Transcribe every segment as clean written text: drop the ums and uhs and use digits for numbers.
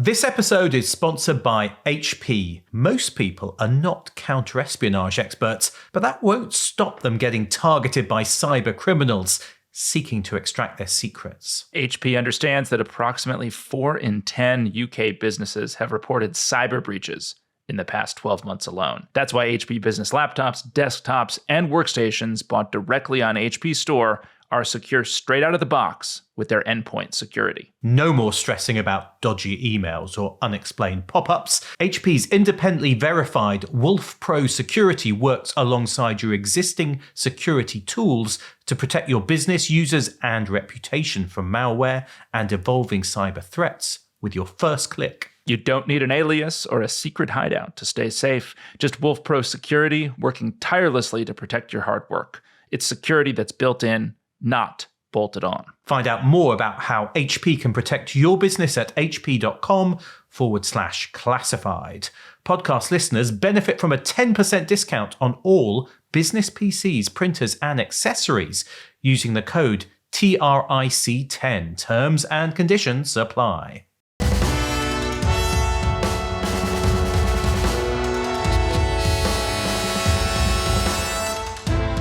This episode is sponsored by HP. Most people are not counter-espionage experts, but that won't stop them getting targeted by cyber criminals seeking to extract their secrets. HP understands that approximately 4 in 10 UK businesses have reported cyber breaches in the past 12 months alone. That's why HP business laptops, desktops, and workstations bought directly on HP Store are secure straight out of the box with their endpoint security. No more stressing about dodgy emails or unexplained pop-ups. HP's independently verified Wolf Pro security works alongside your existing security tools to protect your business users and reputation from malware and evolving cyber threats with your first click. You don't need an alias or a secret hideout to stay safe. Just Wolf Pro security working tirelessly to protect your hard work. It's security that's built in, not bolted on. Find out more about how HP can protect your business at hp.com/classified. Podcast listeners benefit from a 10% discount on all business PCs, printers, and accessories using the code TRIC10. Terms and conditions apply.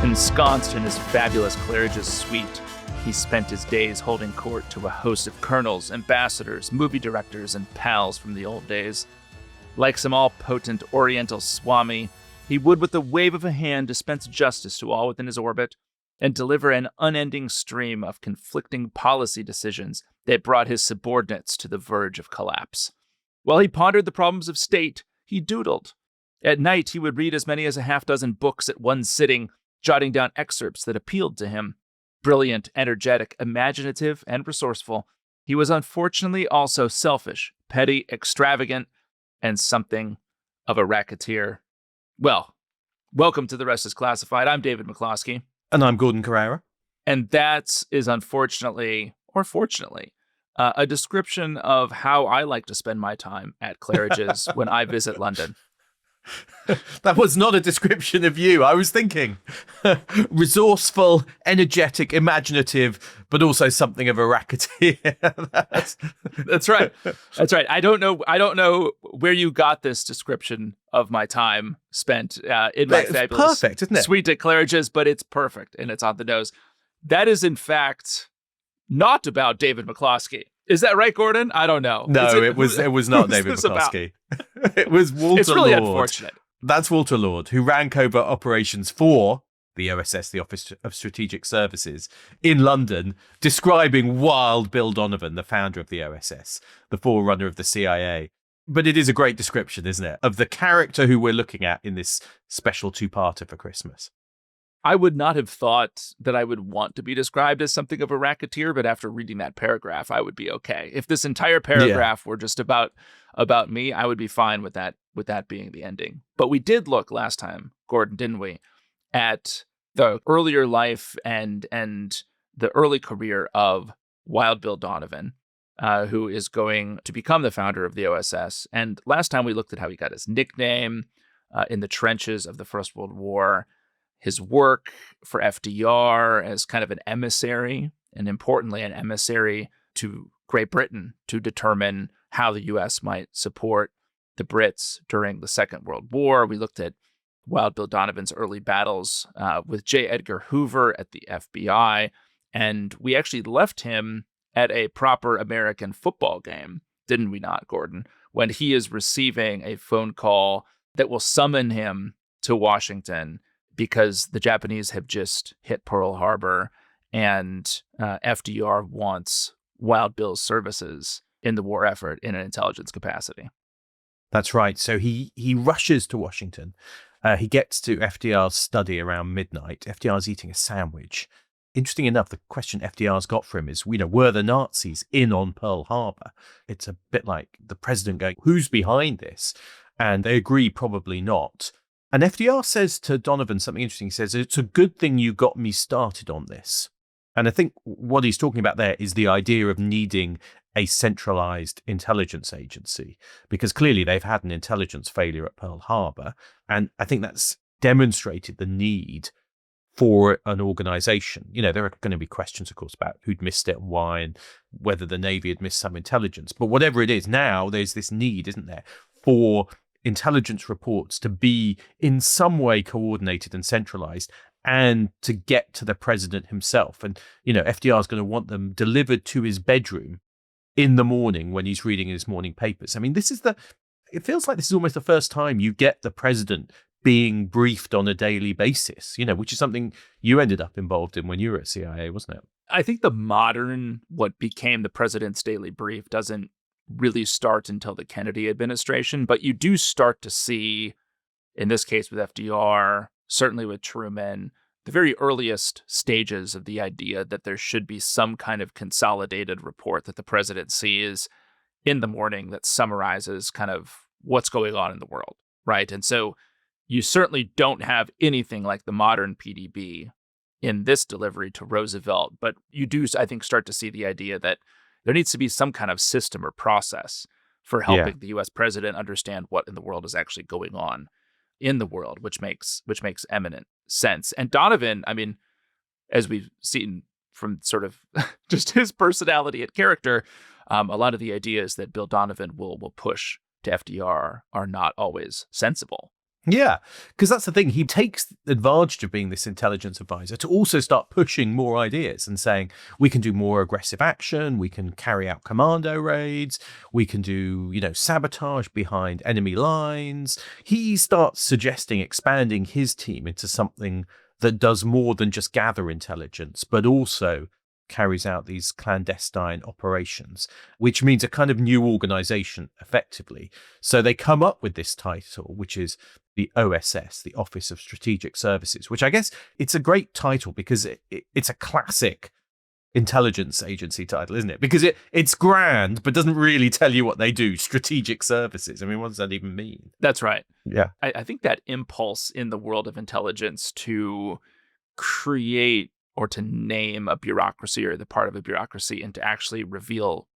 Ensconced in his fabulous Claridge's suite, he spent his days holding court to a host of colonels, ambassadors, movie directors, and pals from the old days. Like some all-potent oriental swami, he would with the wave of a hand dispense justice to all within his orbit and deliver an unending stream of conflicting policy decisions that brought his subordinates to the verge of collapse. While he pondered the problems of state, he doodled. At night, he would read as many as a half-dozen books at one sitting, jotting down excerpts that appealed to him. Brilliant, energetic, imaginative, and resourceful, he was unfortunately also selfish, petty, extravagant, and something of a racketeer. Well, welcome to The Rest is Classified. I'm David McCloskey. And I'm Gordon Carrera. And that is unfortunately, or fortunately, a description of how I like to spend my time at Claridge's when I visit London. That was not a description of you. I was thinking resourceful, energetic, imaginative, but also something of a racketeer. That's right. That's right. I don't know where you got this description of my time spent in my fabulous perfect, isn't it? Suite at Claridge's, but it's perfect and it's on the nose. That is, in fact, not about David McCloskey. Is that right, Gordon? I don't know. No, it was not David McCloskey. It was Walter Lord. It's really unfortunate. That's Walter Lord, who ran covert operations for the OSS, the Office of Strategic Services, in London, describing Wild Bill Donovan, the founder of the OSS, the forerunner of the CIA. But it is a great description, isn't it, of the character who we're looking at in this special two-parter for Christmas. I would not have thought that I would want to be described as something of a racketeer, but after reading that paragraph, I would be okay. If this entire paragraph were just about me, I would be fine with that being the ending. But we did look last time, Gordon, didn't we, at the earlier life and the early career of Wild Bill Donovan, who is going to become the founder of the OSS. And last time we looked at how he got his nickname in the trenches of the First World War, his work for FDR as kind of an emissary, and importantly, an emissary to Great Britain to determine how the U.S. might support the Brits during the Second World War. We looked at Wild Bill Donovan's early battles with J. Edgar Hoover at the FBI, and we actually left him at a proper American football game, didn't we not, Gordon? When he is receiving a phone call that will summon him to Washington because the Japanese have just hit Pearl Harbor and FDR wants Wild Bill's services in the war effort in an intelligence capacity. That's right. So he rushes to Washington. He gets to FDR's study around midnight. FDR's eating a sandwich. Interesting enough, the question FDR's got for him is, were the Nazis in on Pearl Harbor? It's a bit like the president going, who's behind this? And they agree probably not. And FDR says to Donovan something interesting. He says, it's a good thing you got me started on this. And I think what he's talking about there is the idea of needing a centralized intelligence agency, because clearly they've had an intelligence failure at Pearl Harbor. And I think that's demonstrated the need for an organization. There are going to be questions, of course, about who'd missed it and why, and whether the Navy had missed some intelligence. But whatever it is, now there's this need, isn't there, for intelligence reports to be in some way coordinated and centralized and to get to the president himself. And, FDR is going to want them delivered to his bedroom in the morning when he's reading his morning papers. I mean, it feels like this is almost the first time you get the president being briefed on a daily basis, which is something you ended up involved in when you were at CIA, wasn't it? I think the modern, what became the president's daily brief, doesn't really start until the Kennedy administration, but you do start to see, in this case with FDR, certainly with Truman, the very earliest stages of the idea that there should be some kind of consolidated report that the president sees in the morning that summarizes kind of what's going on in the world, right? And so you certainly don't have anything like the modern PDB in this delivery to Roosevelt, but you do, I think, start to see the idea that there needs to be some kind of system or process for helping the U.S. president understand what in the world is actually going on in the world, which makes eminent sense. And Donovan, I mean, as we've seen from sort of just his personality and character, a lot of the ideas that Bill Donovan will push to FDR are not always sensible. Yeah, because that's the thing. He takes advantage of being this intelligence advisor to also start pushing more ideas and saying, we can do more aggressive action, we can carry out commando raids, we can do, sabotage behind enemy lines. He starts suggesting expanding his team into something that does more than just gather intelligence, but also carries out these clandestine operations, which means a kind of new organization, effectively. So they come up with this title, which is the OSS, the Office of Strategic Services, which I guess it's a great title because it's a classic intelligence agency title, isn't it? Because it's grand, but doesn't really tell you what they do. Strategic services. I mean, what does that even mean? That's right. Yeah. I think that impulse in the world of intelligence to create or to name a bureaucracy or the part of a bureaucracy and to actually reveal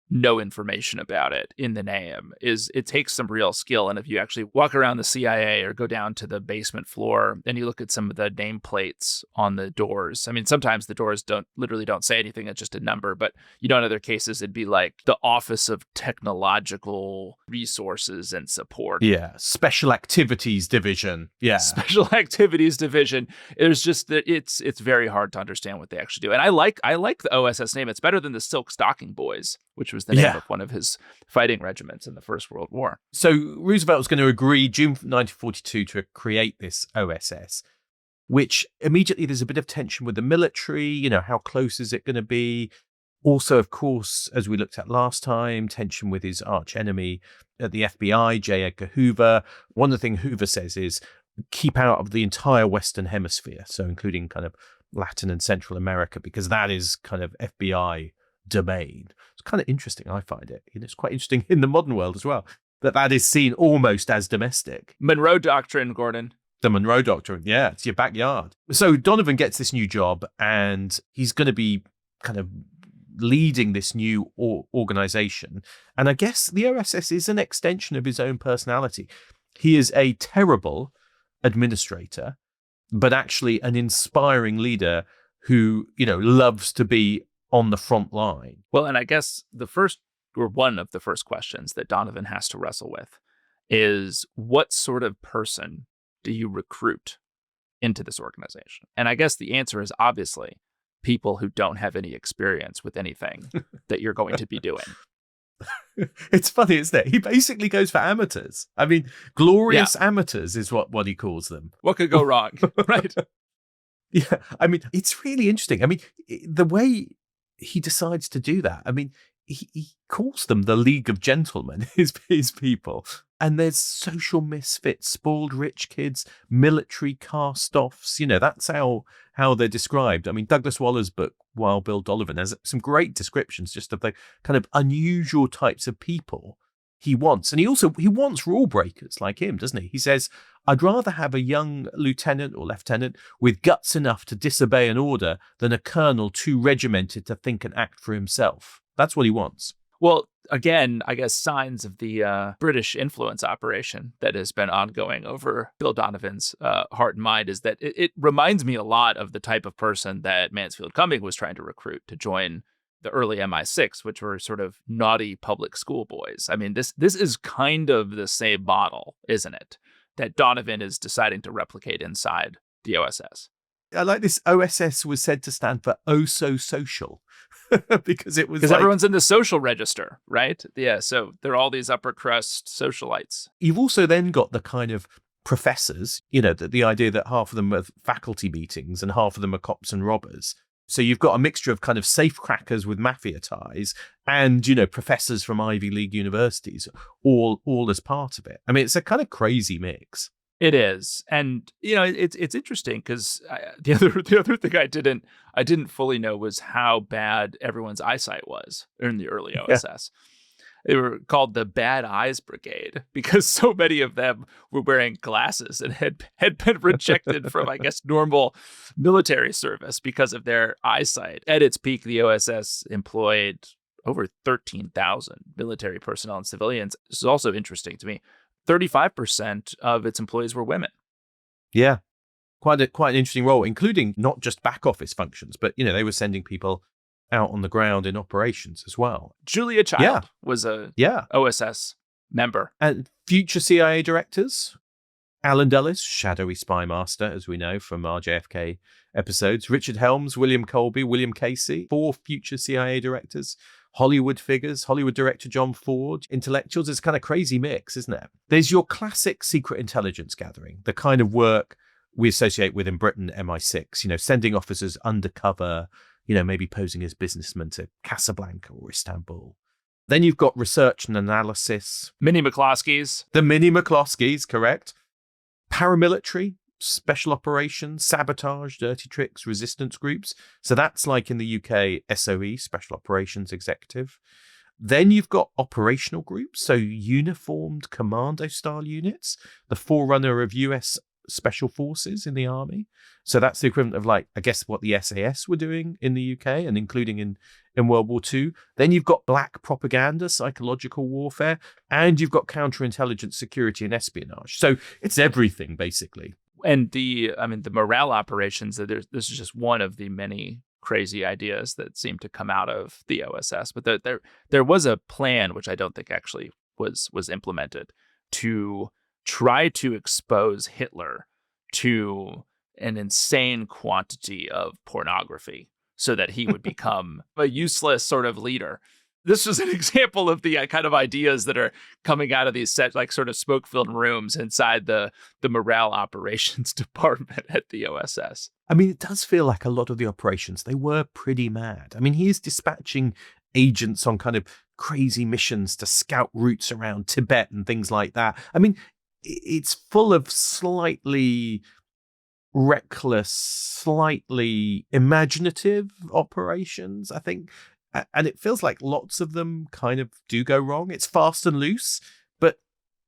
no information about it in the name it takes some real skill. And if you actually walk around the CIA or go down to the basement floor and you look at some of the nameplates on the doors, I mean, sometimes the doors don't say anything, it's just a number, but in other cases, it'd be like the Office of Technological Resources and Support. Yeah. Special Activities Division. Yeah. Special Activities Division. There's just that it's very hard to understand what they actually do. And I like the OSS name. It's better than the Silk Stocking Boys, which was the name of one of his fighting regiments in the First World War. So Roosevelt was going to agree June 1942 to create this OSS, which immediately there's a bit of tension with the military. How close is it going to be? Also, of course, as we looked at last time, tension with his arch enemy at the FBI, J. Edgar Hoover. One of the things Hoover says is keep out of the entire Western Hemisphere, so including kind of Latin and Central America, because that is kind of FBI domain. It's kind of interesting, I find it. It's quite interesting in the modern world as well, that is seen almost as domestic. Monroe Doctrine, Gordon. The Monroe Doctrine, yeah, it's your backyard. So Donovan gets this new job and he's going to be kind of leading this new organization. And I guess the OSS is an extension of his own personality. He is a terrible administrator, but actually an inspiring leader who, loves to be on the front line. Well, and I guess one of the first questions that Donovan has to wrestle with is what sort of person do you recruit into this organization? And I guess the answer is obviously people who don't have any experience with anything that you're going to be doing. It's funny, isn't it? He basically goes for amateurs. I mean, glorious amateurs is what he calls them. What could go wrong? Right. Yeah. I mean, it's really interesting. I mean, the way he decides to do that, I mean, he calls them the League of Gentlemen, his people. And there's social misfits, spoiled rich kids, military cast-offs. That's how they're described. I mean, Douglas Waller's book, Wild Bill Donovan, has some great descriptions just of the kind of unusual types of people he wants. And he wants rule breakers like him, doesn't he? He says, I'd rather have a young lieutenant or lieutenant with guts enough to disobey an order than a colonel too regimented to think and act for himself. That's what he wants. Well, again, I guess signs of the British influence operation that has been ongoing over Bill Donovan's heart and mind is that it reminds me a lot of the type of person that Mansfield Cumming was trying to recruit to join the early MI6, which were sort of naughty public school boys. I mean, this is kind of the same model, isn't it? That Donovan is deciding to replicate inside the OSS. I like this. OSS was said to stand for "Oh So Social," because it was everyone's in the social register, right? Yeah, so they're all these upper crust socialites. You've also then got the kind of professors, the idea that half of them are faculty meetings and half of them are cops and robbers. So you've got a mixture of kind of safecrackers with mafia ties and, professors from Ivy League universities, all as part of it. I mean, it's a kind of crazy mix. It is, and it's interesting because the other thing I didn't fully know was how bad everyone's eyesight was in the early OSS. Yeah. They were called the Bad Eyes Brigade because so many of them were wearing glasses and had been rejected from, I guess, normal military service because of their eyesight. At its peak, the OSS employed over 13,000 military personnel and civilians. This is also interesting to me. 35% of its employees were women. Yeah, quite an interesting role, including not just back office functions, but they were sending people out on the ground in operations as well. Julia Child was a OSS member. And future CIA directors, Alan Dulles, shadowy spy master, as we know from our JFK episodes, Richard Helms, William Colby, William Casey, 4 future CIA directors, Hollywood figures, Hollywood director John Ford, intellectuals. It's kind of crazy mix, isn't it? There's your classic secret intelligence gathering, the kind of work we associate with in Britain, MI6, sending officers undercover, maybe posing as businessmen to Casablanca or Istanbul. Then you've got research and analysis. Mini McCloskeys. The Mini McCloskeys, correct. Paramilitary, special operations, sabotage, dirty tricks, resistance groups. So that's like in the UK, SOE, Special Operations Executive. Then you've got operational groups, so uniformed commando-style units, the forerunner of US Special Forces in the Army. So that's the equivalent of, like, I guess, what the SAS were doing in the UK and including in World War II. Then you've got black propaganda, psychological warfare, and you've got counterintelligence, security, and espionage. So it's everything, basically. And the morale operations, this is just one of the many crazy ideas that seem to come out of the OSS. But there was a plan, which I don't think actually was implemented, to try to expose Hitler to an insane quantity of pornography so that he would become a useless sort of leader. This was an example of the kind of ideas that are coming out of these sort of smoke-filled rooms inside the morale operations department at the OSS. I mean, it does feel like a lot of the operations, they were pretty mad. I mean, he is dispatching agents on kind of crazy missions to scout routes around Tibet and things like that. I mean, it's full of slightly reckless, slightly imaginative operations, I think. And it feels like lots of them kind of do go wrong. It's fast and loose, but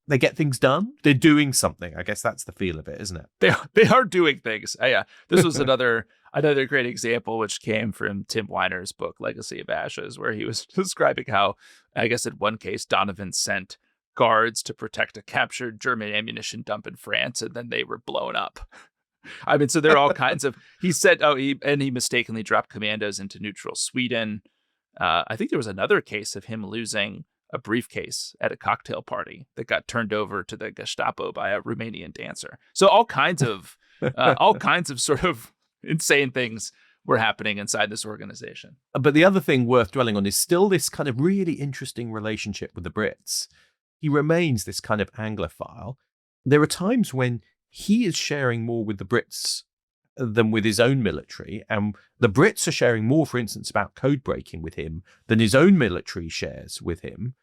they get things done. They're doing something. I guess that's the feel of it, isn't it? They are doing things. Yeah. This was another great example, which came from Tim Weiner's book, Legacy of Ashes, where he was describing how, I guess in one case, Donovan sent guards to protect a captured German ammunition dump in France, and then they were blown up. I mean, so there are all kinds of, he said, he mistakenly dropped commandos into neutral Sweden. I think there was another case of him losing a briefcase at a cocktail party that got turned over to the Gestapo by a Romanian dancer. So all kinds of sort of insane things were happening inside this organization. But the other thing worth dwelling on is still this kind of really interesting relationship with the Brits. He remains this kind of Anglophile. There are times when he is sharing more with the Brits than with his own military, and the Brits are sharing more, for instance, about code breaking with him than his own military shares with him.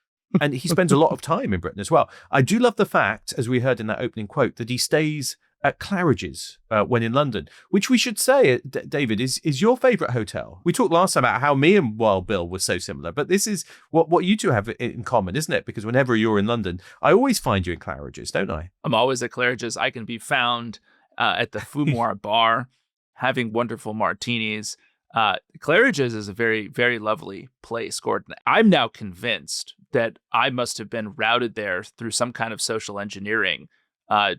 And he spends a lot of time in Britain as well. I do love the fact, as we heard in that opening quote, that he stays at Claridge's when in London, which we should say, David, is your favourite hotel. We talked last time about how me and Wild Bill were so similar, but this is what you two have in common, isn't it? Because whenever you're in London, I always find you in Claridge's, don't I? I'm always at Claridge's. I can be found at the Fumoir bar, having wonderful martinis, Claridge's is a very, very lovely place, Gordon. I'm now convinced that I must have been routed there through some kind of social engineering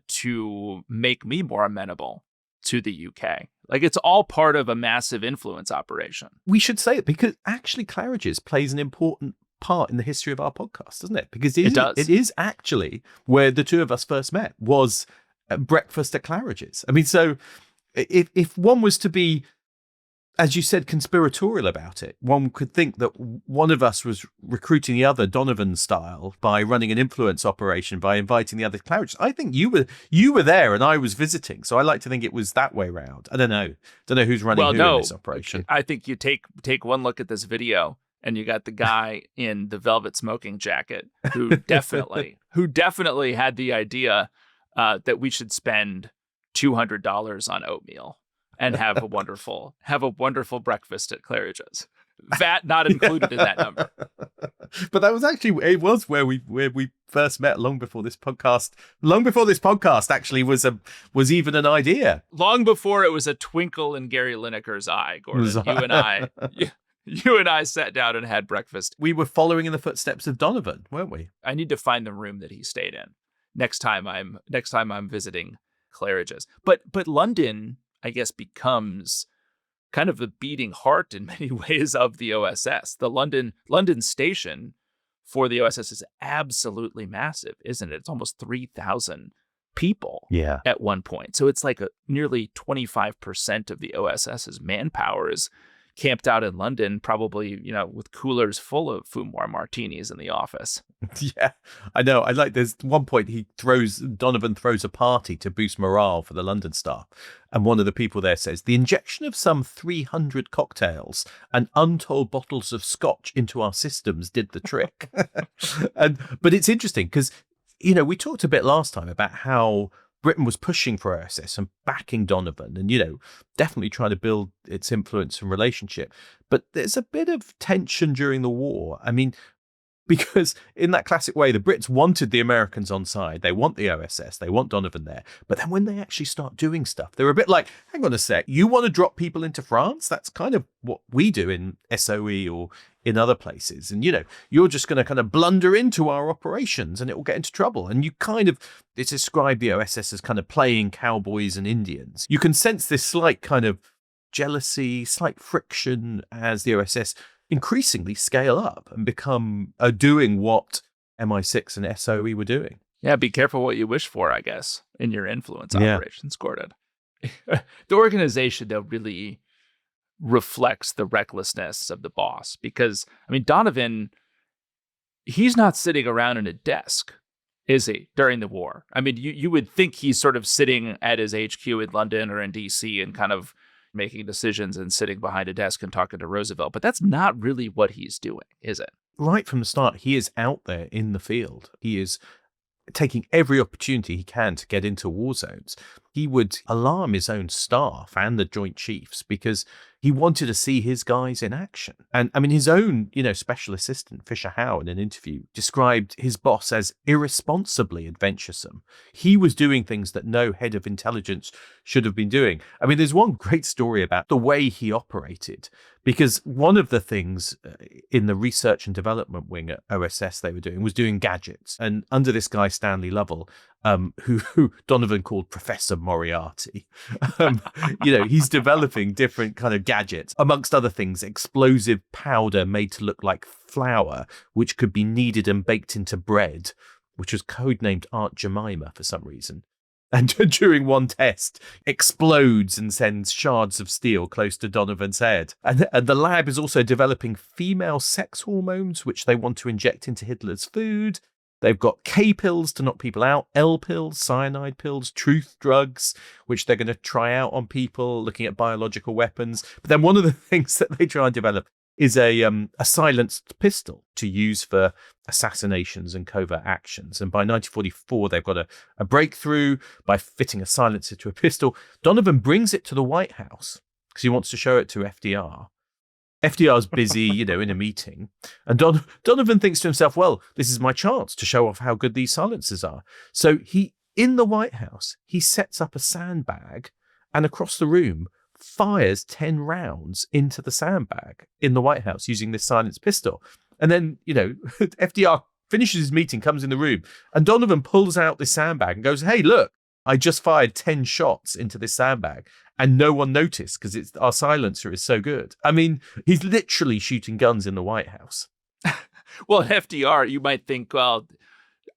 to make me more amenable to the UK. Like, it's all part of a massive influence operation. We should say it because actually Claridge's plays an important part in the history of our podcast, doesn't it? Because it does. It is actually where the two of us first met, was at breakfast at Claridge's. I mean, so if one was to be, as you said, conspiratorial about it, one could think that one of us was recruiting the other, Donovan style, by running an influence operation, by inviting the other to Claridge. I think you were there and I was visiting, so I like to think it was that way round. I don't know who's running in this operation. I think you take one look at this video, and you got the guy in the velvet smoking jacket who definitely had the idea that we should spend $200 on oatmeal and have a wonderful breakfast at Claridge's. VAT not included in that number. But that was actually, it was where we first met long before this podcast. Long before this podcast actually was even an idea. Long before it was a twinkle in Gary Lineker's eye, Gordon. You and I sat down and had breakfast. We were following in the footsteps of Donovan, weren't we? I need to find the room that he stayed in next time I'm visiting Claridge's. But London, I guess, becomes kind of the beating heart in many ways of the OSS. The London station for the OSS is absolutely massive, isn't it? It's almost 3,000 people at one point. So it's like nearly 25% of the OSS's manpower is camped out in London, probably, with coolers full of Fumoir martinis in the office. Yeah, I know. I like, there's one point Donovan throws a party to boost morale for the London staff. And one of the people there says, the injection of some 300 cocktails and untold bottles of scotch into our systems did the trick. But it's interesting because, we talked a bit last time about how Britain was pushing for OSS and backing Donovan and, definitely trying to build its influence and relationship. But there's a bit of tension during the war. I mean, because in that classic way, the Brits wanted the Americans on side. They want the OSS. They want Donovan there. But then when they actually start doing stuff, they're a bit like, hang on a sec, you want to drop people into France? That's kind of what we do in SOE or in other places. And, you're just going to kind of blunder into our operations and it will get into trouble. And it's described the OSS as kind of playing cowboys and Indians. You can sense this slight kind of jealousy, slight friction as the OSS increasingly scale up and become doing what MI6 and SOE were doing. Yeah, be careful what you wish for, I guess, in your influence operations, Gordon. The organization, though, really reflects the recklessness of the boss because, Donovan, he's not sitting around in a desk, is he, during the war? You would think he's sort of sitting at his HQ in London or in DC and kind of making decisions and sitting behind a desk and talking to Roosevelt. But that's not really what he's doing, is it? Right from the start, he is out there in the field. He is taking every opportunity he can to get into war zones. He would alarm his own staff and the Joint Chiefs because he wanted to see his guys in action. And his own, special assistant, Fisher Howe, in an interview, described his boss as irresponsibly adventuresome. He was doing things that no head of intelligence should have been doing. There's one great story about the way he operated, because one of the things in the research and development wing at OSS they were doing was doing gadgets. And under this guy, Stanley Lovell, who Donovan called Professor Moriarty, he's developing different kind of gadgets, amongst other things, explosive powder made to look like flour, which could be kneaded and baked into bread, which was codenamed Aunt Jemima for some reason. And during one test, explodes and sends shards of steel close to Donovan's head. And the lab is also developing female sex hormones, which they want to inject into Hitler's food. They've got K pills to knock people out, L pills, cyanide pills, truth drugs, which they're going to try out on people, looking at biological weapons. But then one of the things that they try and develop is a silenced pistol to use for assassinations and covert actions. And by 1944, they've got a breakthrough by fitting a silencer to a pistol. Donovan brings it to the White House because he wants to show it to FDR. FDR's busy, in a meeting. And Donovan thinks to himself, well, this is my chance to show off how good these silencers are. So in the White House, he sets up a sandbag and across the room fires 10 rounds into the sandbag in the White House using this silenced pistol. And then, FDR finishes his meeting, comes in the room, and Donovan pulls out this sandbag and goes, hey, look, I just fired 10 shots into this sandbag and no one noticed because our silencer is so good. I mean, he's literally shooting guns in the White House. Well, FDR, you might think, well,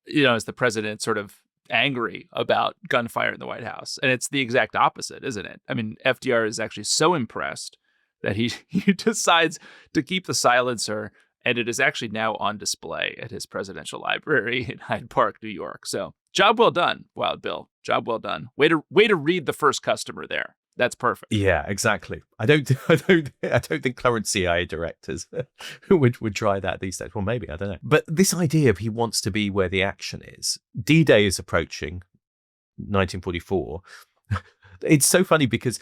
is the president sort of angry about gunfire in the White House? And it's the exact opposite, isn't it? I mean, FDR is actually so impressed that he decides to keep the silencer, and it is actually now on display at his presidential library in Hyde Park, New York. So job well done, Wild Bill. Job well done. Way to read the first customer there. That's perfect. Yeah, exactly. I don't think current CIA directors would try that these days. Well, maybe, I don't know. But this idea of he wants to be where the action is. D-Day is approaching, 1944. It's so funny because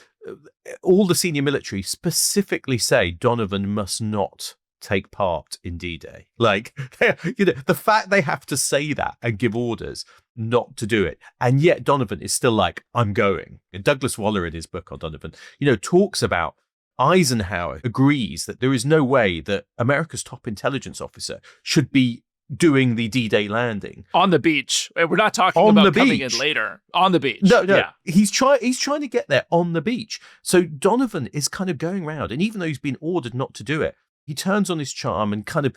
all the senior military specifically say Donovan must not take part in D-Day. Like, the fact they have to say that and give orders not to do it, and yet Donovan is still like, I'm going. And Douglas Waller, in his book on Donovan, talks about Eisenhower agrees that there is no way that America's top intelligence officer should be doing the D-Day landing on the beach. We're not talking about coming in later. On the beach. No. Yeah. He's trying to get there on the beach. So Donovan is kind of going around, and even though he's been ordered not to do it, he turns on his charm and kind of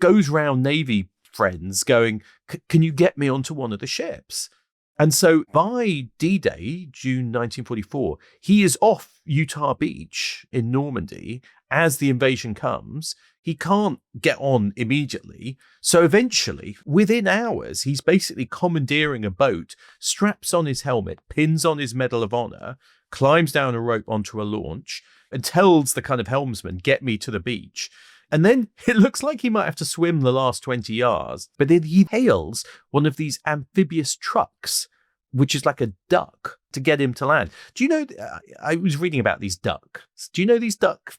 goes round Navy friends going, can you get me onto one of the ships? And so by D-Day, June 1944, he is off Utah Beach in Normandy as the invasion comes. He can't get on immediately. So eventually, within hours, he's basically commandeering a boat, straps on his helmet, pins on his Medal of Honor, climbs down a rope onto a launch, and tells the kind of helmsman, get me to the beach. And then it looks like he might have to swim the last 20 yards, but then he hails one of these amphibious trucks, which is like a duck, to get him to land. Do you know, I was reading about these ducks. Do you know these duck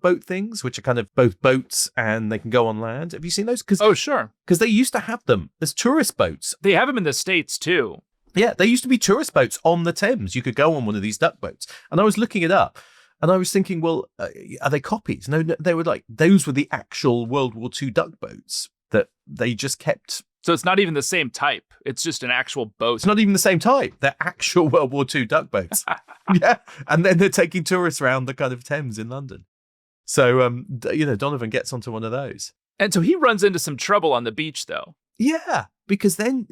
boat things, which are kind of both boats and they can go on land? Have you seen those? Oh, sure. Because they used to have them as tourist boats. They have them in the States, too. Yeah, there used to be tourist boats on the Thames. You could go on one of these duck boats. And I was looking it up. And I was thinking, well, are they copies? No, they were like, those were the actual World War II duck boats that they just kept. So it's not even the same type. It's just an actual boat. It's not even the same type. They're actual World War II duck boats. Yeah. And then they're taking tourists around the kind of Thames in London. So, Donovan gets onto one of those. And so he runs into some trouble on the beach, though. Yeah, because then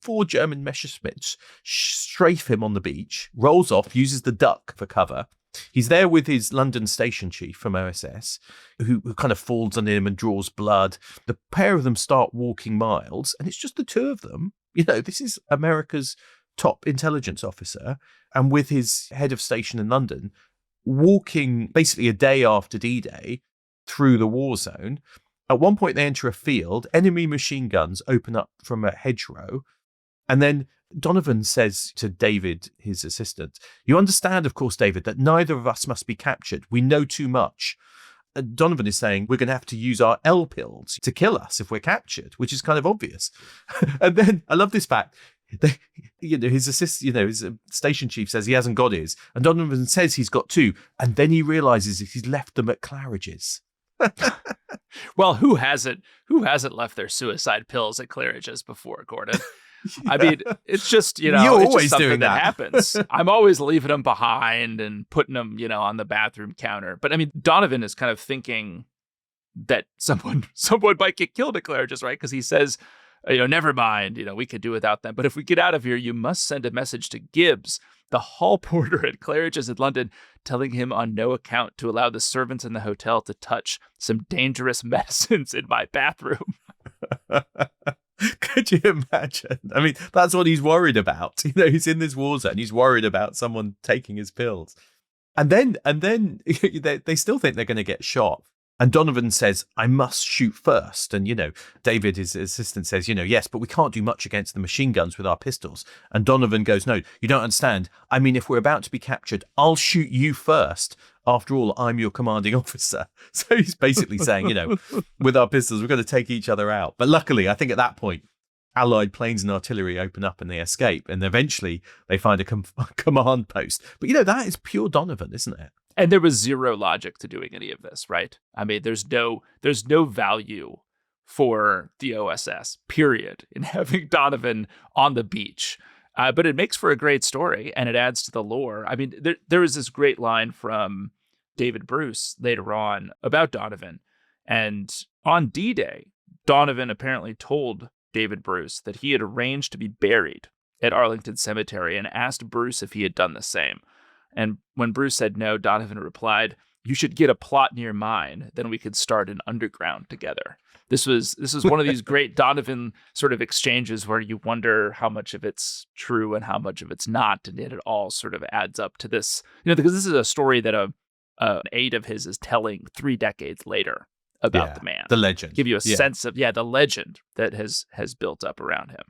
4 German Messerschmitts strafe him on the beach, rolls off, uses the duck for cover. He's there with his London station chief from OSS, who kind of falls on him and draws blood. The pair of them start walking miles, and it's just the two of them. This is America's top intelligence officer, and with his head of station in London, walking basically a day after D-Day through the war zone. At one point, they enter a field. Enemy machine guns open up from a hedgerow, and then Donovan says to David, his assistant, you understand, of course, David, that neither of us must be captured. We know too much. Donovan is saying we're going to have to use our L pills to kill us if we're captured, which is kind of obvious. And then I love this fact. His assistant, his station chief says he hasn't got his, and Donovan says he's got 2, and then he realizes he's left them at Claridge's. Well, who hasn't left their suicide pills at Claridge's before, Gordon? Yeah. I mean, it's just, You're it's always just something doing that happens. I'm always leaving them behind and putting them, on the bathroom counter. But I mean, Donovan is kind of thinking that someone might get killed at Claridge's, right? Because he says, never mind, we could do without them. But if we get out of here, you must send a message to Gibbs, the hall porter at Claridge's in London, telling him on no account to allow the servants in the hotel to touch some dangerous medicines in my bathroom. Could you imagine? I mean, that's what he's worried about. He's in this war zone. He's worried about someone taking his pills. And then they still think they're going to get shot. And Donovan says, I must shoot first. And, David, his assistant, says, yes, but we can't do much against the machine guns with our pistols. And Donovan goes, no, you don't understand. I mean, if we're about to be captured, I'll shoot you first. After all, I'm your commanding officer. So he's basically saying, with our pistols, we're going to take each other out. But luckily, I think at that point, Allied planes and artillery open up and they escape. And eventually they find a command post. But, that is pure Donovan, isn't it? And there was zero logic to doing any of this, right? I mean, there's no value for the OSS, period, in having Donovan on the beach. But it makes for a great story, and it adds to the lore. I mean, there is this great line from David Bruce later on about Donovan. And on D-Day, Donovan apparently told David Bruce that he had arranged to be buried at Arlington Cemetery and asked Bruce if he had done the same. And when Bruce said no, Donovan replied, "You should get a plot near mine, then we could start an underground together." This was one of these great Donovan sort of exchanges where you wonder how much of it's true and how much of it's not, and yet it all sort of adds up to this, because this is a story that an aide of his is telling 3 decades later about the man. The legend. Give you a sense of, the legend that has built up around him.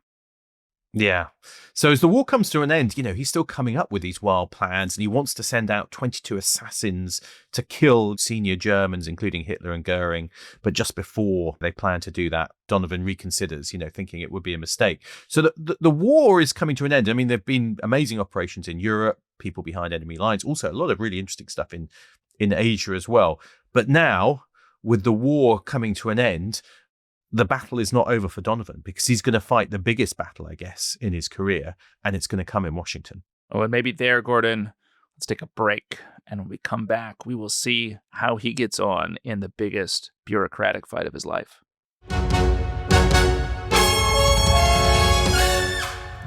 Yeah. So as the war comes to an end, he's still coming up with these wild plans, and he wants to send out 22 assassins to kill senior Germans, including Hitler and Goering. But just before they plan to do that, Donovan reconsiders, thinking it would be a mistake. So the war is coming to an end. I mean, there have been amazing operations in Europe, people behind enemy lines, also a lot of really interesting stuff in Asia as well. But now, with the war coming to an end, the battle is not over for Donovan, because he's going to fight the biggest battle, I guess, in his career, and it's going to come in Washington. Oh, and maybe there, Gordon, let's take a break. And when we come back, we will see how he gets on in the biggest bureaucratic fight of his life.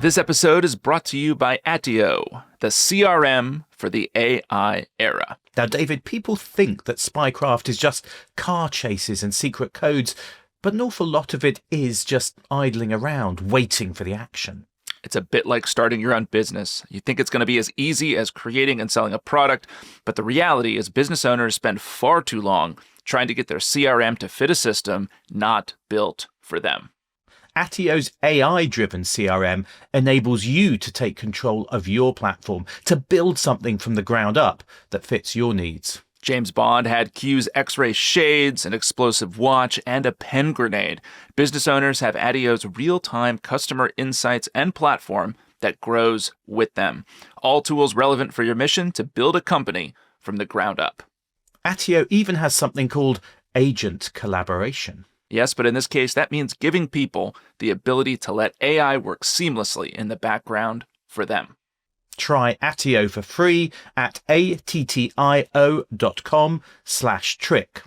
This episode is brought to you by Attio, the CRM for the AI era. Now, David, people think that spycraft is just car chases and secret codes, but an awful lot of it is just idling around, waiting for the action. It's a bit like starting your own business. You think it's going to be as easy as creating and selling a product, but the reality is business owners spend far too long trying to get their CRM to fit a system not built for them. Attio's AI-driven CRM enables you to take control of your platform, to build something from the ground up that fits your needs. James Bond had Q's X-ray shades, an explosive watch, and a pen grenade. Business owners have Attio's real-time customer insights and platform that grows with them. All tools relevant for your mission to build a company from the ground up. Attio even has something called agent collaboration. Yes, but in this case, that means giving people the ability to let AI work seamlessly in the background for them. Try Attio for free at attio.com/trick.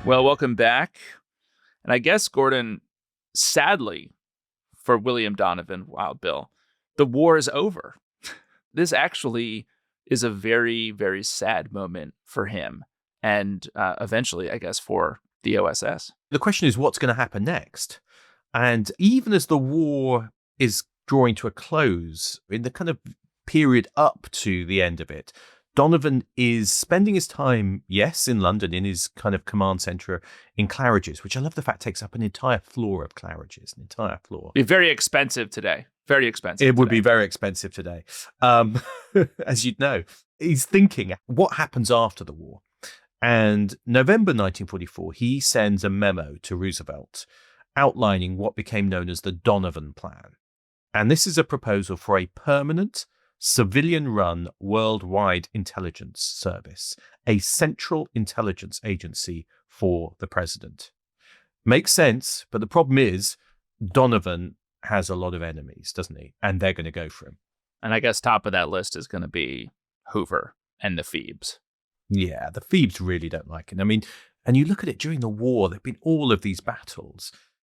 Well, welcome back. And I guess, Gordon, sadly for William Donovan, Wild Bill, the war is over. This actually is a very, very sad moment for him. And eventually, I guess, for the OSS. The question is, what's going to happen next? And even as the war is drawing to a close, in the kind of period up to the end of it, Donovan is spending his time, yes, in London, in his kind of command centre in Claridge's, which I love the fact takes up an entire floor of Claridge's, an entire floor. It'd be very expensive today. Very expensive. It would be very expensive today. As you'd know, he's thinking, what happens after the war? And November 1944, he sends a memo to Roosevelt outlining what became known as the Donovan Plan. And this is a proposal for a permanent, civilian-run worldwide intelligence service, a central intelligence agency for the president. Makes sense, but the problem is Donovan has a lot of enemies, doesn't he? And they're going to go for him. And I guess top of that list is going to be Hoover and the Phoebes. Yeah, the Phoebes really don't like it. I mean, and you look at it during the war, there have been all of these battles.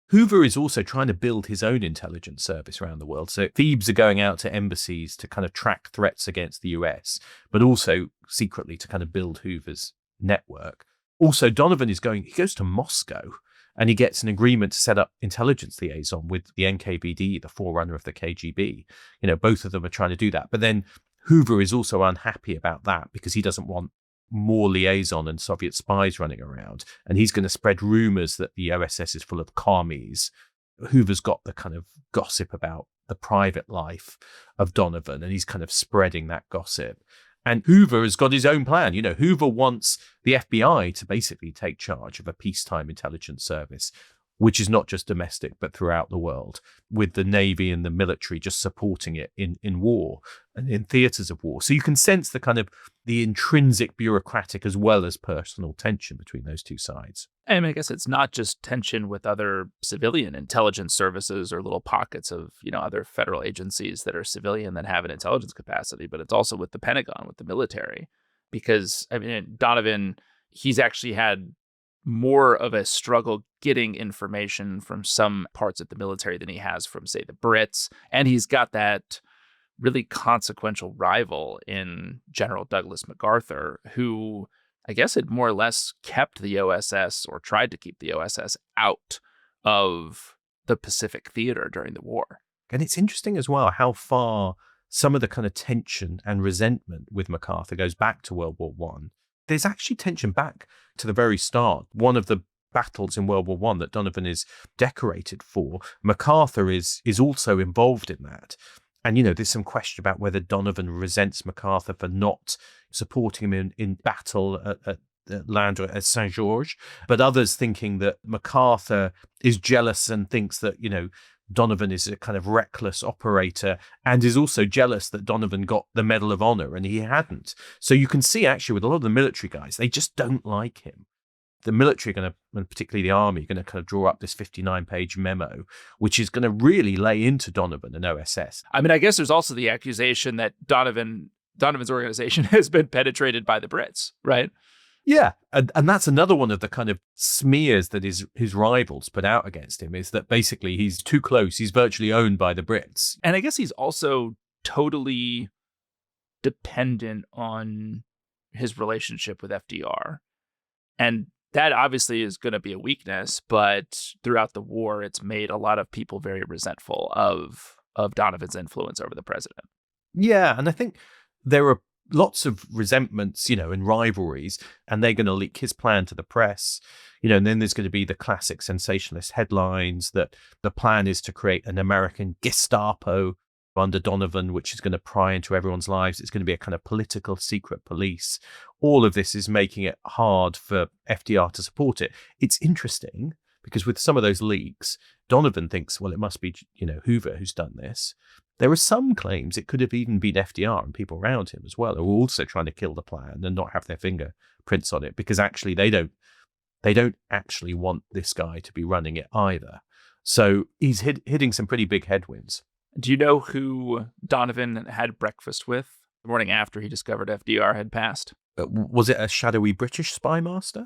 Hoover is also trying to build his own intelligence service around the world. So Phoebes are going out to embassies to kind of track threats against the US, but also secretly to kind of build Hoover's network. Also, Donovan he goes to Moscow and he gets an agreement to set up intelligence liaison with the NKVD, the forerunner of the KGB. You know, both of them are trying to do that. But then Hoover is also unhappy about that because he doesn't want more liaison and Soviet spies running around. And he's going to spread rumors that the OSS is full of commies. Hoover's got the kind of gossip about the private life of Donovan, and he's kind of spreading that gossip. And Hoover has got his own plan. Hoover wants the FBI to basically take charge of a peacetime intelligence service, which is not just domestic, but throughout the world, with the Navy and the military just supporting it in war and in theaters of war. So you can sense the kind of the intrinsic bureaucratic as well as personal tension between those two sides. And I guess it's not just tension with other civilian intelligence services or little pockets of, other federal agencies that are civilian that have an intelligence capacity, but it's also with the Pentagon, with the military. Because, Donovan, he's actually had more of a struggle getting information from some parts of the military than he has from, say, the Brits. And he's got that really consequential rival in General Douglas MacArthur, who I guess had more or less kept the OSS or tried to keep the OSS out of the Pacific theater during the war. And it's interesting as well how far some of the kind of tension and resentment with MacArthur goes back to World War One. There's actually tension back to the very start. One of the battles in World War One that Donovan is decorated for, MacArthur is also involved in that. And, there's some question about whether Donovan resents MacArthur for not supporting him in battle at Landre at Saint Georges, but others thinking that MacArthur is jealous and thinks that, Donovan is a kind of reckless operator and is also jealous that Donovan got the Medal of Honor and he hadn't. So you can see actually with a lot of the military guys, they just don't like him. The military are going to, and particularly the army, are going to kind of draw up this 59-page memo, which is going to really lay into Donovan and OSS. I guess there's also the accusation that Donovan's organization has been penetrated by the Brits, right? Yeah, and that's another one of the kind of smears that his rivals put out against him, is that basically he's too close. He's virtually owned by the Brits. And I guess he's also totally dependent on his relationship with FDR. And that obviously is going to be a weakness, but throughout the war, it's made a lot of people very resentful of Donovan's influence over the president. Yeah, and I think there are lots of resentments, and rivalries, and they're going to leak his plan to the press, and then there's going to be the classic sensationalist headlines that the plan is to create an American Gestapo under Donovan, which is going to pry into everyone's lives. It's going to be a kind of political secret police. All of this is making it hard for FDR to support it. It's interesting because with some of those leaks, Donovan thinks, well, it must be, Hoover who's done this. There are some claims it could have even been FDR and people around him as well, who are also trying to kill the plan and not have their fingerprints on it, because actually they don't actually want this guy to be running it either. So he's hitting some pretty big headwinds. Do you know who Donovan had breakfast with the morning after he discovered FDR had passed? Was it a shadowy British spy master?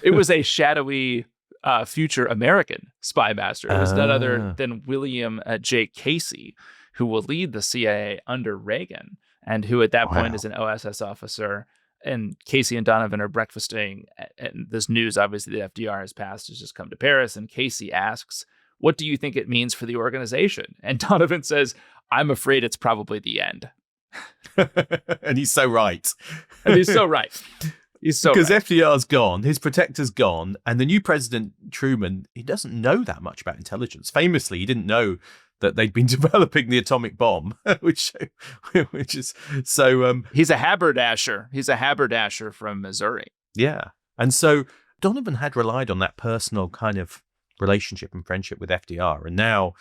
It was a shadowy future American spy master. It was none other than William J. Casey, who will lead the CIA under Reagan, and who at that point is an OSS officer. And Casey and Donovan are breakfasting, and this news, obviously, that FDR has passed, has just come to Paris. And Casey asks, "What do you think it means for the organization?" And Donovan says, "I'm afraid it's probably the end." And he's so right. And he's so right. Because FDR's gone, his protector's gone, and the new president, Truman, he doesn't know that much about intelligence. Famously, he didn't know that they'd been developing the atomic bomb, which is so... He's a haberdasher. He's a haberdasher from Missouri. Yeah. And so Donovan had relied on that personal kind of relationship and friendship with FDR. And now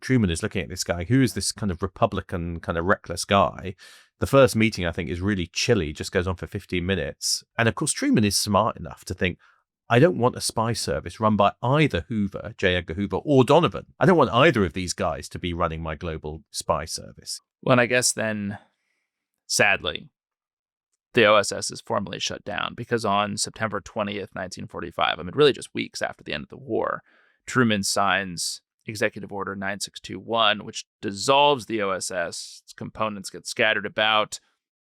Truman is looking at this guy, who is this kind of Republican, kind of reckless guy. The first meeting, I think, is really chilly, just goes on for 15 minutes. And of course, Truman is smart enough to think, I don't want a spy service run by either Hoover, J. Edgar Hoover, or Donovan. I don't want either of these guys to be running my global spy service. Well, and I guess then, sadly, the OSS is formally shut down because on September 20th, 1945, really just weeks after the end of the war, Truman signs Executive Order 9621, which dissolves the OSS. Its components get scattered about.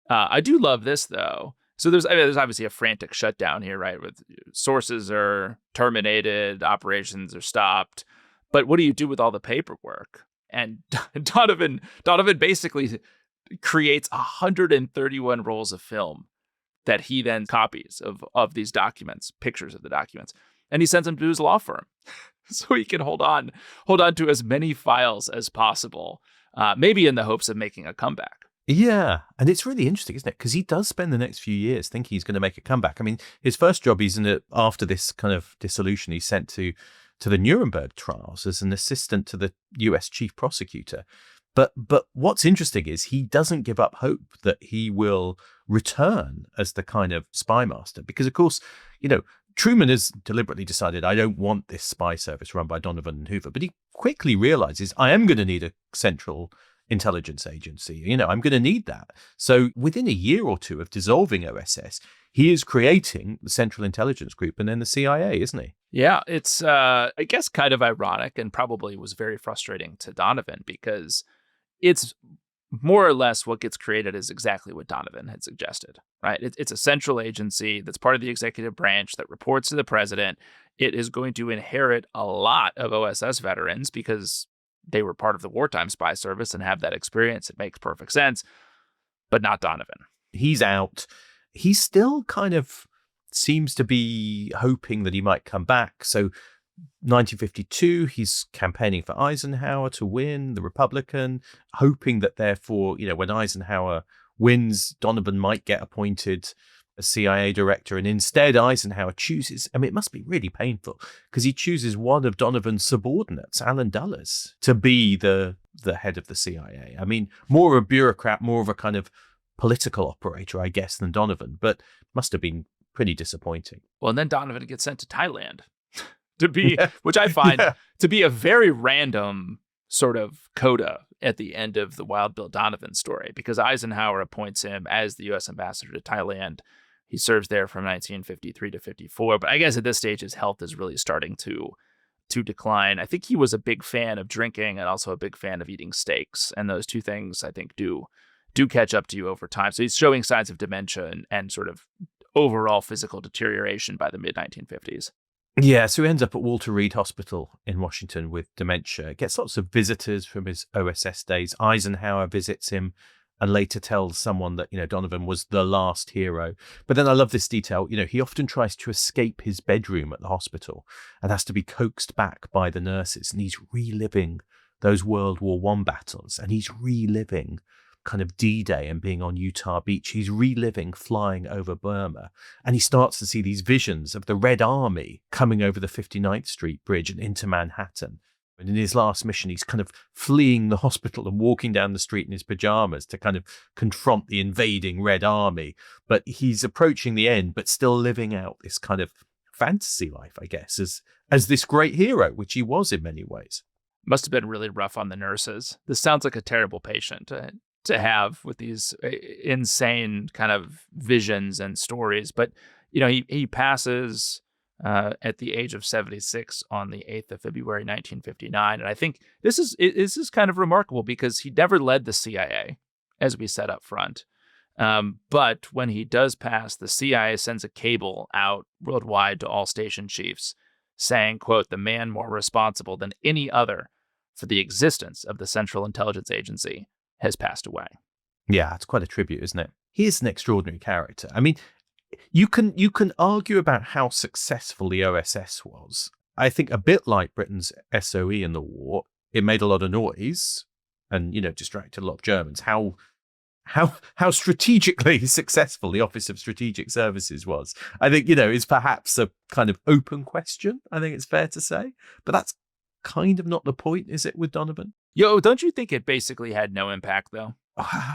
I do love this, though. So there's obviously a frantic shutdown here, right? With sources are terminated, operations are stopped. But what do you do with all the paperwork? And Donovan basically creates 131 rolls of film that he then copies of these documents, pictures of the documents, and he sends them to his law firm so he can hold on to as many files as possible, maybe in the hopes of making a comeback. Yeah, and it's really interesting, isn't it? Because he does spend the next few years thinking he's going to make a comeback. I mean, his first job, he's in it after this kind of dissolution. He's sent to the Nuremberg trials as an assistant to the U.S. chief prosecutor. But what's interesting is he doesn't give up hope that he will return as the kind of spy master, because of course, Truman has deliberately decided, I don't want this spy service run by Donovan and Hoover, but he quickly realizes I am going to need a central intelligence agency. I'm going to need that. So within a year or two of dissolving OSS, he is creating the Central Intelligence Group and then the CIA, isn't he? Yeah, it's, I guess, kind of ironic, and probably was very frustrating to Donovan, because it's more or less what gets created is exactly what Donovan had suggested, right? It's a central agency that's part of the executive branch that reports to the president. It is going to inherit a lot of OSS veterans because they were part of the wartime spy service and have that experience. It makes perfect sense, but not Donovan. He's out. He still kind of seems to be hoping that he might come back. So 1952, he's campaigning for Eisenhower to win, the Republican, hoping that therefore, when Eisenhower wins, Donovan might get appointed a CIA director. And instead, Eisenhower chooses, it must be really painful, because he chooses one of Donovan's subordinates, Alan Dulles, to be the head of the CIA. More of a bureaucrat, more of a kind of political operator, I guess, than Donovan, but must have been pretty disappointing. Well, and then Donovan gets sent to Thailand to be, which I find to be a very random sort of coda at the end of the Wild Bill Donovan story, because Eisenhower appoints him as the U.S. ambassador to Thailand. He serves there from 1953 to 54. But I guess at this stage, his health is really starting to decline. I think he was a big fan of drinking and also a big fan of eating steaks. And those two things, I think, do catch up to you over time. So he's showing signs of dementia and sort of overall physical deterioration by the mid-1950s. Yeah, so he ends up at Walter Reed Hospital in Washington with dementia. Gets lots of visitors from his OSS days. Eisenhower visits him and later tells someone that, Donovan was the last hero. But then I love this detail. He often tries to escape his bedroom at the hospital and has to be coaxed back by the nurses. And he's reliving those World War I battles. And he's reliving kind of D-Day and being on Utah Beach. He's reliving flying over Burma. And he starts to see these visions of the Red Army coming over the 59th Street Bridge and into Manhattan. And in his last mission, he's kind of fleeing the hospital and walking down the street in his pajamas to kind of confront the invading Red Army. But he's approaching the end, but still living out this kind of fantasy life, I guess, as this great hero, which he was in many ways. Must have been really rough on the nurses. This sounds like a terrible patient to have with these insane kind of visions and stories. But, he passes at the age of 76 on the 8th of February, 1959. And I think this is kind of remarkable because he never led the CIA, as we said up front. But when he does pass, the CIA sends a cable out worldwide to all station chiefs saying, quote, "the man more responsible than any other for the existence of the Central Intelligence Agency has passed away." Yeah, it's quite a tribute, isn't it? He is an extraordinary character. You can argue about how successful the OSS was. I think a bit like Britain's SOE in the war, it made a lot of noise and, distracted a lot of Germans. How strategically successful the Office of Strategic Services was, I think, is perhaps a kind of open question. I think it's fair to say, but that's kind of not the point, is it, with Donovan? Don't you think it basically had no impact, though?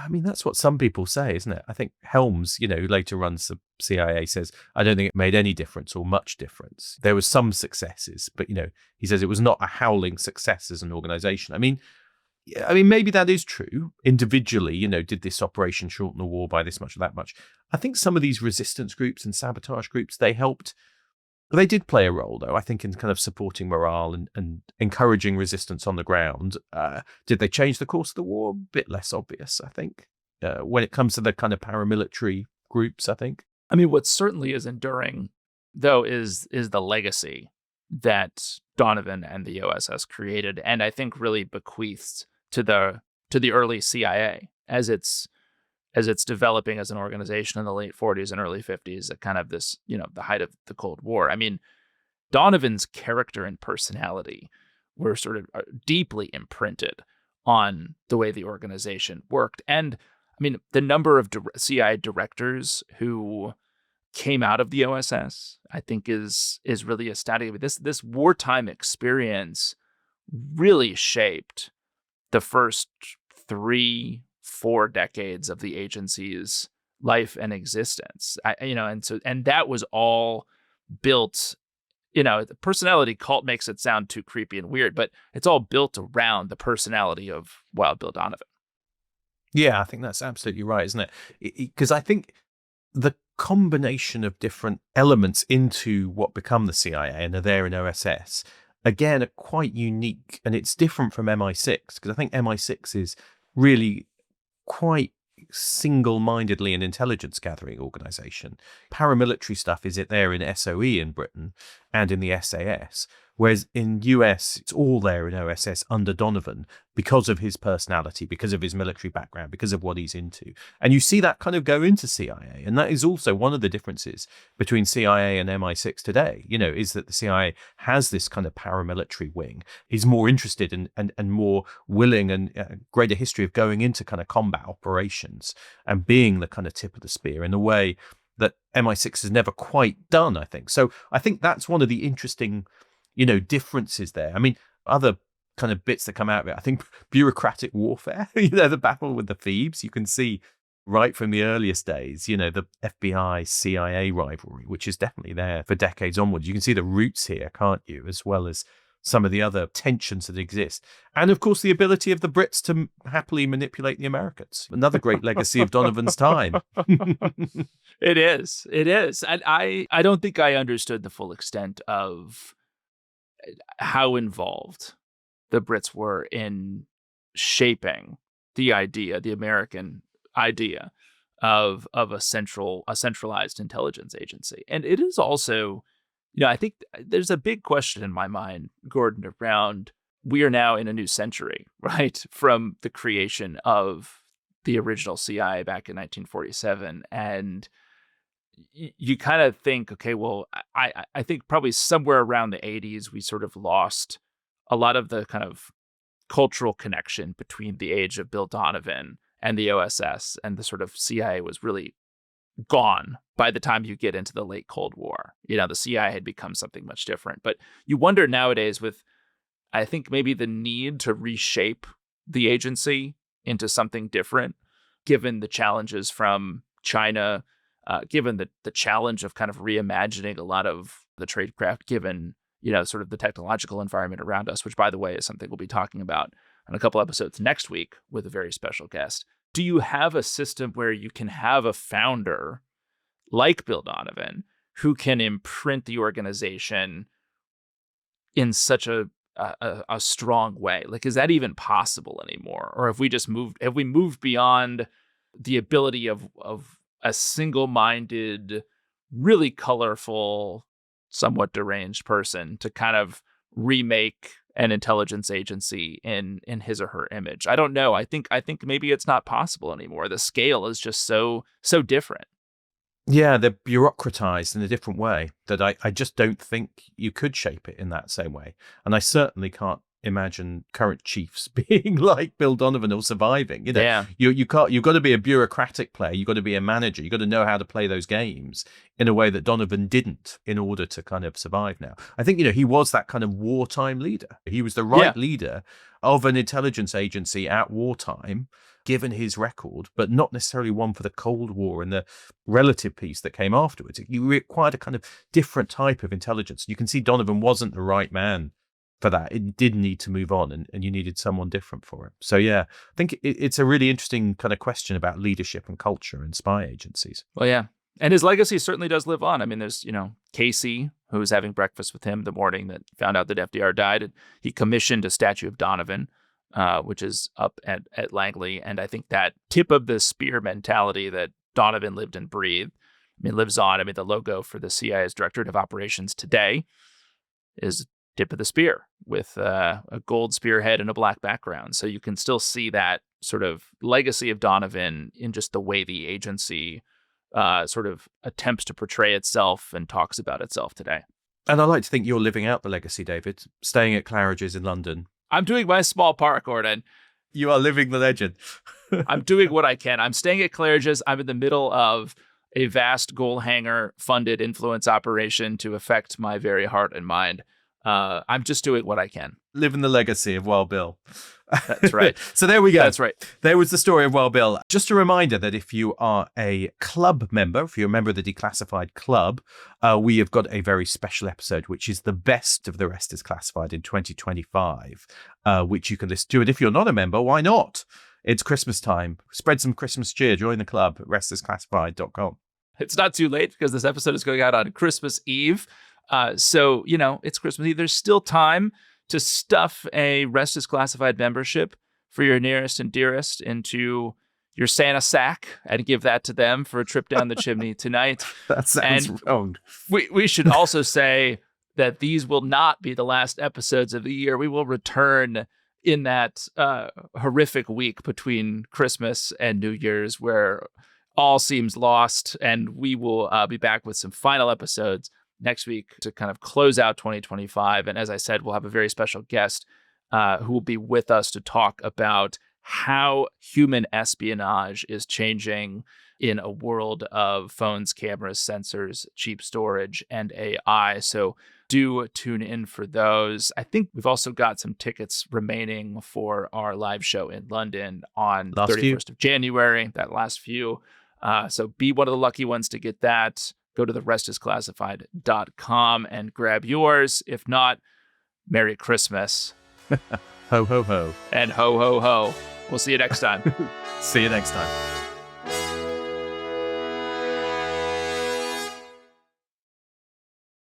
That's what some people say, isn't it? I think Helms, who later runs the CIA, says, I don't think it made any difference or much difference. There was some successes, but, he says it was not a howling success as an organization. Maybe that is true. Individually, did this operation shorten the war by this much or that much? I think some of these resistance groups and sabotage groups, they did play a role, though, I think, in kind of supporting morale and encouraging resistance on the ground. Did they change the course of the war? A bit less obvious, I think, when it comes to the kind of paramilitary groups, I think. What certainly is enduring, though, is the legacy that Donovan and the OSS created, and I think really bequeathed to the early CIA as it's developing as an organization in the late 40s and early 50s at kind of this, the height of the Cold War. Donovan's character and personality were sort of deeply imprinted on the way the organization worked. And mean, the number of CIA directors who came out of the OSS, I think, is really astounding. This wartime experience really shaped the first 3-4 decades of the agency's life and existence. And that was all built. The personality cult makes it sound too creepy and weird, but it's all built around the personality of Wild Bill Donovan. Yeah, I think that's absolutely right, isn't it? Because I think the combination of different elements into what become the CIA and are there in OSS, again, are quite unique, and it's different from MI6, because I think MI6 is really quite single-mindedly an intelligence gathering organization. Paramilitary stuff is there in SOE in Britain and in the SAS, whereas in US it's all there in OSS under Donovan because of his personality, because of his military background, because of what he's into. And you see that kind of go into CIA, and that is also one of the differences between CIA and MI6 today, is that the CIA has this kind of paramilitary wing. He's more interested and more willing and greater history of going into kind of combat operations and being the kind of tip of the spear in a way that MI6 has never quite done, I think. So I think that's one of the interesting differences there. I mean, other kind of bits that come out of it, I think bureaucratic warfare, the battle with the Phoebes, you can see right from the earliest days, the FBI CIA rivalry, which is definitely there for decades onwards. You can see the roots here, can't you, as well as some of the other tensions that exist. And of course, the ability of the Brits to happily manipulate the Americans. Another great legacy of Donovan's time. It is. And I don't think I understood the full extent of how involved the Brits were in shaping the American idea of a centralized intelligence agency. And it is also, I think there's a big question in my mind, Gordon, around we are now in a new century, right? From the creation of the original CIA back in 1947. And you kind of think, okay, well, I think probably somewhere around the 80s, we sort of lost a lot of the kind of cultural connection between the age of Bill Donovan and the OSS, and the sort of CIA was really gone by the time you get into the late Cold War. The CIA had become something much different. But you wonder nowadays with, I think, maybe the need to reshape the agency into something different, given the challenges from China, given the challenge of kind of reimagining a lot of the tradecraft, given, sort of the technological environment around us, which, by the way, is something we'll be talking about in a couple episodes next week with a very special guest. Do you have a system where you can have a founder like Bill Donovan who can imprint the organization in such a strong way? Like, is that even possible anymore? Or have we moved beyond the ability of a single-minded, really colorful, somewhat deranged person to kind of remake an intelligence agency in his or her image? I don't know. I think maybe it's not possible anymore. The scale is just so different. Yeah, they're bureaucratized in a different way that I just don't think you could shape it in that same way. And I certainly can't imagine current chiefs being like Bill Donovan or surviving. Yeah. You've got to be a bureaucratic player. You've got to be a manager. You've got to know how to play those games in a way that Donovan didn't in order to kind of survive now. I think, he was that kind of wartime leader. He was the right leader of an intelligence agency at wartime, given his record, but not necessarily one for the Cold War and the relative peace that came afterwards. You required a kind of different type of intelligence. You can see Donovan wasn't the right man for that. It did need to move on, and you needed someone different for it. So yeah, I think it's a really interesting kind of question about leadership and culture in spy agencies. Well, yeah. And his legacy certainly does live on. I mean, there's, Casey, who was having breakfast with him the morning that found out that FDR died. And he commissioned a statue of Donovan, which is up at Langley. And I think that tip of the spear mentality that Donovan lived and breathed, lives on. The logo for the CIA's Directorate of Operations today is tip of the spear with a gold spearhead and a black background. So you can still see that sort of legacy of Donovan in just the way the agency sort of attempts to portray itself and talks about itself today. And I like to think you're living out the legacy, David, staying at Claridge's in London. I'm doing my small part, Gordon. You are living the legend. I'm doing what I can. I'm staying at Claridge's. I'm in the middle of a vast goal hanger funded influence operation to affect my very heart and mind. I'm just doing what I can. Living the legacy of Wild Bill. That's right. So there we go. That's right. There was the story of Wild Bill. Just a reminder that if you are a club member, if you're a member of the Declassified Club, we have got a very special episode, which is the best of The Rest is Classified in 2025, which you can listen to. And if you're not a member, why not? It's Christmas time. Spread some Christmas cheer. Join the club at restisclassified.com. It's not too late because this episode is going out on Christmas Eve. So, it's Christmas Eve. There's still time to stuff a Rest is Classified membership for your nearest and dearest into your Santa sack and give that to them for a trip down the chimney tonight. That sounds wrong. We should also say that these will not be the last episodes of the year. We will return in that horrific week between Christmas and New Year's where all seems lost, and we will be back with some final episodes next week to kind of close out 2025. And as I said, we'll have a very special guest who will be with us to talk about how human espionage is changing in a world of phones, cameras, sensors, cheap storage, and AI. So do tune in for those. I think we've also got some tickets remaining for our live show in London on 31st of January, that last few. So be one of the lucky ones to get that. Go to therestisclassified.com and grab yours. If not, Merry Christmas. Ho, ho, ho. And ho, ho, ho. We'll see you next time. See you next time.